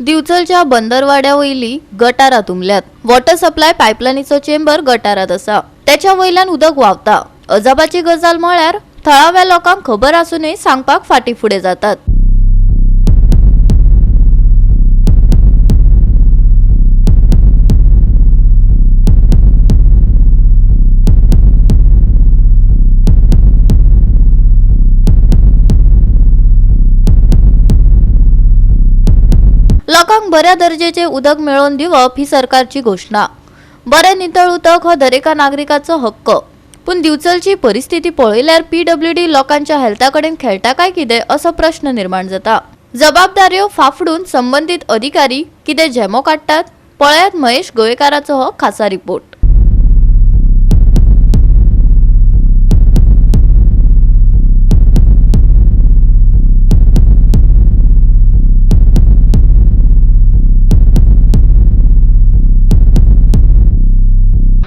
दिवचलच्या बंदरवाड्या वयली गटारां तुंबल्यात। Water supply पायपलायनीचो chamber गटारात आसा, त्याच्या वयल्यान उदक व्हांवता। अजापाची गजाल म्हळ्यार थळाव्या लोकांक खबर आसूनय सांगपाक फाटी फुडें जातात। लोकांक बऱ्या दर्जेचे उदक मेळोवन दिवप ही सरकारची घोषणा। बरे नितळ उदक हो दरेका नागरिकाचो हक्क, पण दिवचलची परिस्थिती पळयल्यार PWD लोकांच्या हेल्था कडेन खेळटा काय कितें असो प्रश्न निर्माण जाता। जबाबदाऱ्यो फाफडून संबंधित अधिकारी कितें झेमो काडटात, पळयात महेश गोयेकाराचो हो खासा रिपोर्ट।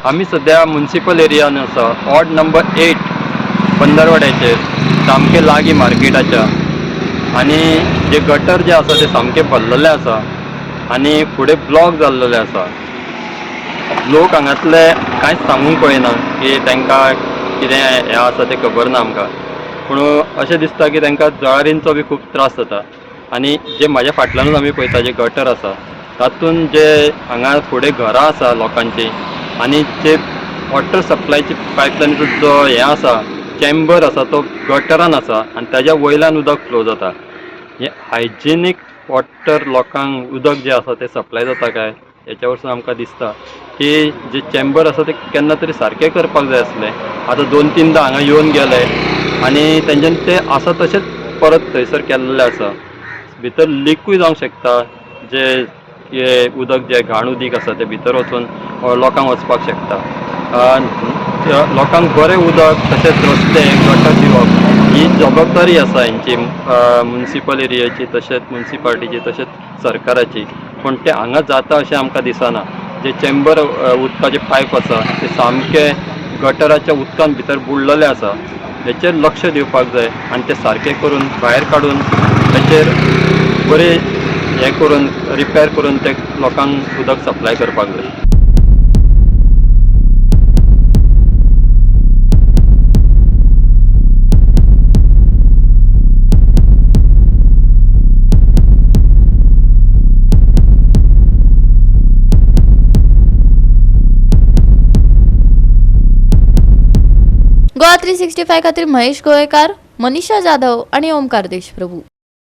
आम्ही सध्या म्युनिसिपल एरियान आसा, वॉर्ड नंबर 8 बंदरवाड्याचेर, सामके लागीं मार्केटाच्या। आणि जे गटर जे आसा ते सामके भरलेले आसा आणि फुडें ब्लॉक जाल्लेले आसा। लोक हांगातले कांयच सांगूंक पळयना की तांकां कितें हें आसा तें खबर ना आमकां, पूण अशें दिसता की तांकां जळारींचो बी खूब त्रास जाता। आणि जे म्हाज्या फाटल्यानूच आमी पळयता जे गटर आसा तातूंत जे हांगा फुडें घरां आसा लोकांची आणि जे वॉटर सप्लायची पायपलायनीचो जो हें आसा चेंबर आसा तो गटरान आसा आणि ताज्या वयल्यान उदक फ्लो जाता। हे हायजिनीक वॉटर लोकांक उदक जे आसा ते सप्लाय जाता काय हेच्या वरसून आमकां दिसता की जे चेंबर आसा ते केन्ना तरी सारकें करपाक जाय आसलें। आतां 2-3दा हांगा येवन गेले आणि तेंच्यान ते आसा तशेंच परत थंयसर केल्लें आसा। भितर लिकूय जावंक शकता, जे उदक जे घाण उदीक आसा ते भितर वचून लोकांक वचपाक शकता। लोकांक बरें उदक तशेंच रस्ते गटर दिवप ही जबाबदारी आसा हेंची, म्युनिसिपल एरियाची तशेंच म्युनिसिपालिटीची तशेंच सरकाराची। पण ते हांगा जाता अशें आमकां दिसना। जे चेंबर उदकाचे पायप आसा ते सामके गटराच्या उदकान भितर बुडलेले आसा, हेचेर लक्ष दिवपाक जाय आणि ते सारकें करून भायर काडून तेचेर बरें हें करून रिपेर करून ते लोकांक उदक सप्लाय करपाक जाय। Goa365 खातीर महेश गोयेकार, मनीषा जाधव आणि ओमकार देशप्रभू।